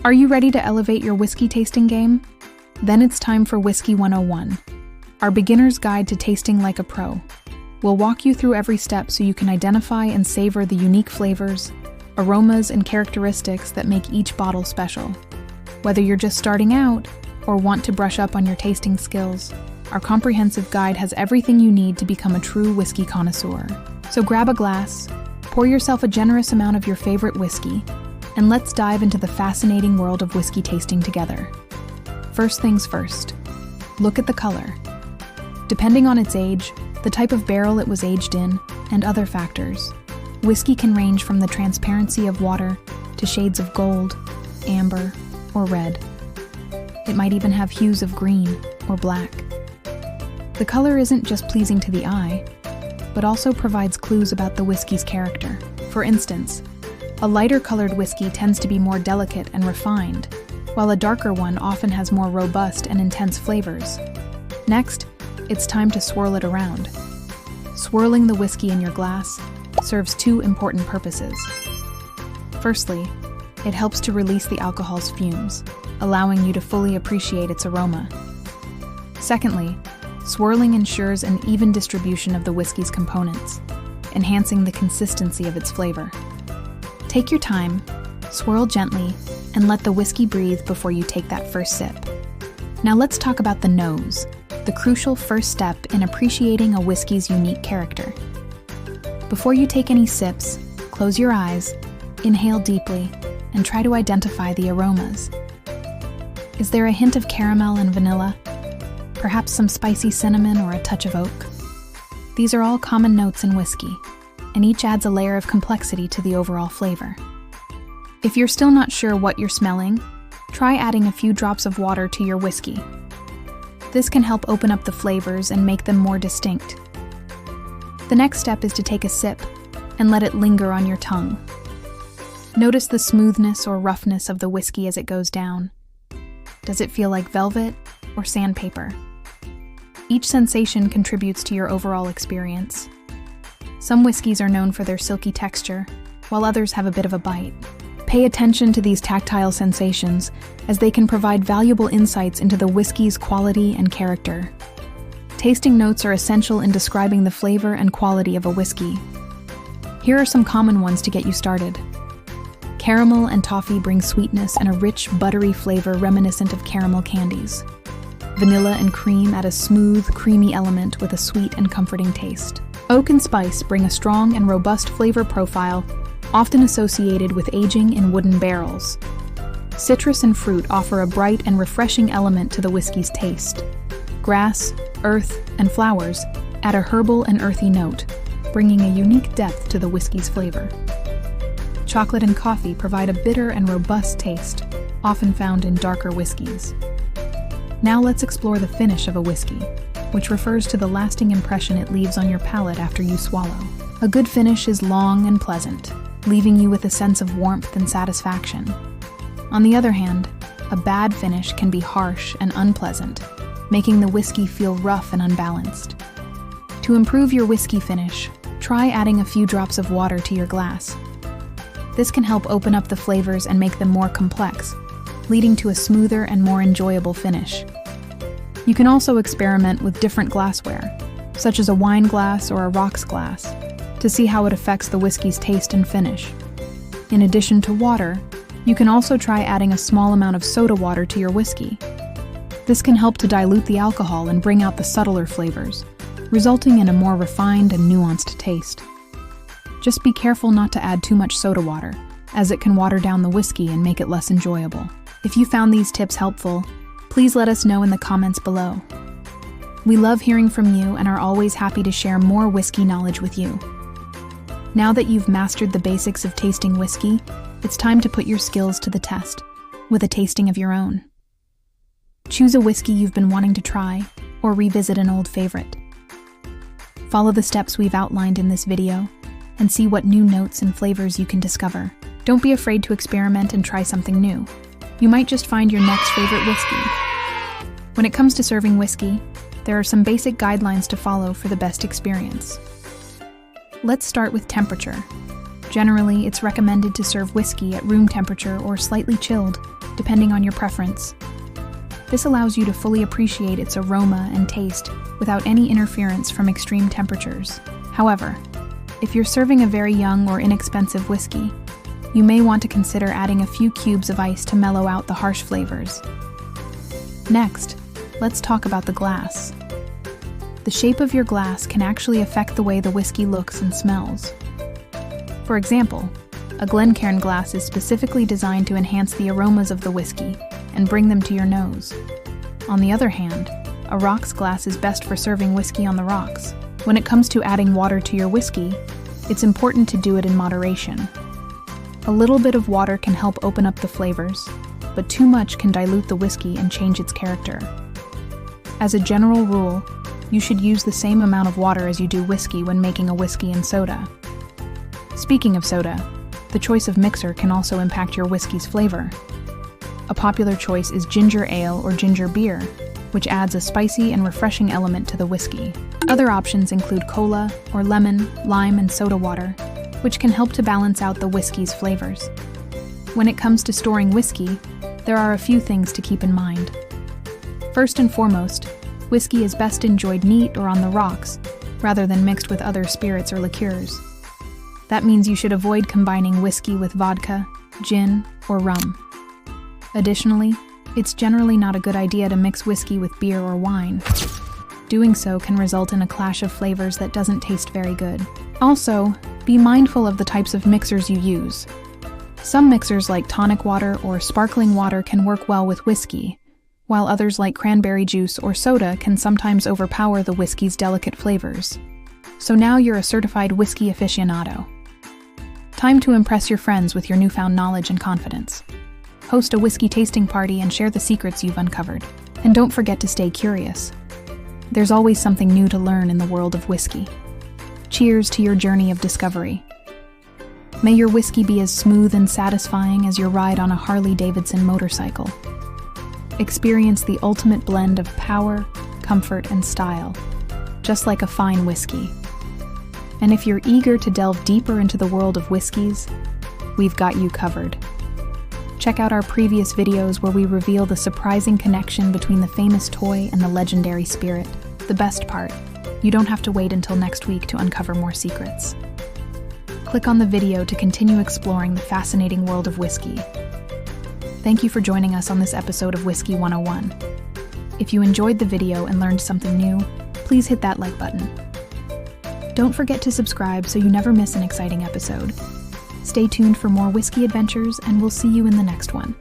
Are you ready to elevate your whiskey tasting game? Then it's time for Whiskey 101, our beginner's guide to tasting like a pro. We'll walk you through every step so you can identify and savor the unique flavors, aromas, and characteristics that make each bottle special. Whether you're just starting out or want to brush up on your tasting skills, our comprehensive guide has everything you need to become a true whiskey connoisseur. So grab a glass, pour yourself a generous amount of your favorite whiskey, and let's dive into the fascinating world of whiskey tasting together. First things first, look at the color. Depending on its age, the type of barrel it was aged in, and other factors, whiskey can range from the transparency of water to shades of gold, amber, or red. It might even have hues of green or black. The color isn't just pleasing to the eye, but also provides clues about the whiskey's character. For instance, a lighter colored whiskey tends to be more delicate and refined, while a darker one often has more robust and intense flavors. Next, it's time to swirl it around. Swirling the whiskey in your glass serves two important purposes. Firstly, it helps to release the alcohol's fumes, allowing you to fully appreciate its aroma. Secondly, swirling ensures an even distribution of the whiskey's components, enhancing the consistency of its flavor. Take your time, swirl gently, and let the whiskey breathe before you take that first sip. Now let's talk about the nose, the crucial first step in appreciating a whiskey's unique character. Before you take any sips, close your eyes, inhale deeply, and try to identify the aromas. Is there a hint of caramel and vanilla? Perhaps some spicy cinnamon or a touch of oak? These are all common notes in whiskey, and each adds a layer of complexity to the overall flavor. If you're still not sure what you're smelling, try adding a few drops of water to your whiskey. This can help open up the flavors and make them more distinct. The next step is to take a sip and let it linger on your tongue. Notice the smoothness or roughness of the whiskey as it goes down. Does it feel like velvet or sandpaper? Each sensation contributes to your overall experience. Some whiskeys are known for their silky texture, while others have a bit of a bite. Pay attention to these tactile sensations, as they can provide valuable insights into the whiskey's quality and character. Tasting notes are essential in describing the flavor and quality of a whiskey. Here are some common ones to get you started. Caramel and toffee bring sweetness and a rich, buttery flavor reminiscent of caramel candies. Vanilla and cream add a smooth, creamy element with a sweet and comforting taste. Oak and spice bring a strong and robust flavor profile, often associated with aging in wooden barrels. Citrus and fruit offer a bright and refreshing element to the whiskey's taste. Grass, earth, and flowers add a herbal and earthy note, bringing a unique depth to the whiskey's flavor. Chocolate and coffee provide a bitter and robust taste, often found in darker whiskeys. Now let's explore the finish of a whiskey, which refers to the lasting impression it leaves on your palate after you swallow. A good finish is long and pleasant, leaving you with a sense of warmth and satisfaction. On the other hand, a bad finish can be harsh and unpleasant, making the whiskey feel rough and unbalanced. To improve your whiskey finish, try adding a few drops of water to your glass. This can help open up the flavors and make them more complex, leading to a smoother and more enjoyable finish. You can also experiment with different glassware, such as a wine glass or a rocks glass, to see how it affects the whiskey's taste and finish. In addition to water, you can also try adding a small amount of soda water to your whiskey. This can help to dilute the alcohol and bring out the subtler flavors, resulting in a more refined and nuanced taste. Just be careful not to add too much soda water, as it can water down the whiskey and make it less enjoyable. If you found these tips helpful, please let us know in the comments below. We love hearing from you and are always happy to share more whiskey knowledge with you. Now that you've mastered the basics of tasting whiskey, it's time to put your skills to the test with a tasting of your own. Choose a whiskey you've been wanting to try or revisit an old favorite. Follow the steps we've outlined in this video and see what new notes and flavors you can discover. Don't be afraid to experiment and try something new. You might just find your next favorite whiskey. When it comes to serving whiskey, there are some basic guidelines to follow for the best experience. Let's start with temperature. Generally, it's recommended to serve whiskey at room temperature or slightly chilled, depending on your preference. This allows you to fully appreciate its aroma and taste without any interference from extreme temperatures. However, if you're serving a very young or inexpensive whiskey, you may want to consider adding a few cubes of ice to mellow out the harsh flavors. Next, let's talk about the glass. The shape of your glass can actually affect the way the whiskey looks and smells. For example, a Glencairn glass is specifically designed to enhance the aromas of the whiskey and bring them to your nose. On the other hand, a rocks glass is best for serving whiskey on the rocks. When it comes to adding water to your whiskey, it's important to do it in moderation. A little bit of water can help open up the flavors, but too much can dilute the whiskey and change its character. As a general rule, you should use the same amount of water as you do whiskey when making a whiskey and soda. Speaking of soda, the choice of mixer can also impact your whiskey's flavor. A popular choice is ginger ale or ginger beer, which adds a spicy and refreshing element to the whiskey. Other options include cola or lemon, lime, and soda water, which can help to balance out the whiskey's flavors. When it comes to storing whiskey, there are a few things to keep in mind. First and foremost, whiskey is best enjoyed neat or on the rocks, rather than mixed with other spirits or liqueurs. That means you should avoid combining whiskey with vodka, gin, or rum. Additionally, it's generally not a good idea to mix whiskey with beer or wine. Doing so can result in a clash of flavors that doesn't taste very good. Also, be mindful of the types of mixers you use. Some mixers like tonic water or sparkling water can work well with whiskey, while others like cranberry juice or soda can sometimes overpower the whiskey's delicate flavors. So now you're a certified whiskey aficionado. Time to impress your friends with your newfound knowledge and confidence. Host a whiskey tasting party and share the secrets you've uncovered. And don't forget to stay curious. There's always something new to learn in the world of whiskey. Cheers to your journey of discovery. May your whiskey be as smooth and satisfying as your ride on a Harley-Davidson motorcycle. Experience the ultimate blend of power, comfort, and style, just like a fine whiskey. And if you're eager to delve deeper into the world of whiskeys, we've got you covered. Check out our previous videos where we reveal the surprising connection between the famous toy and the legendary spirit. The best part, you don't have to wait until next week to uncover more secrets. Click on the video to continue exploring the fascinating world of whiskey. Thank you for joining us on this episode of Whiskey 101. If you enjoyed the video and learned something new, please hit that like button. Don't forget to subscribe so you never miss an exciting episode. Stay tuned for more whiskey adventures, and we'll see you in the next one.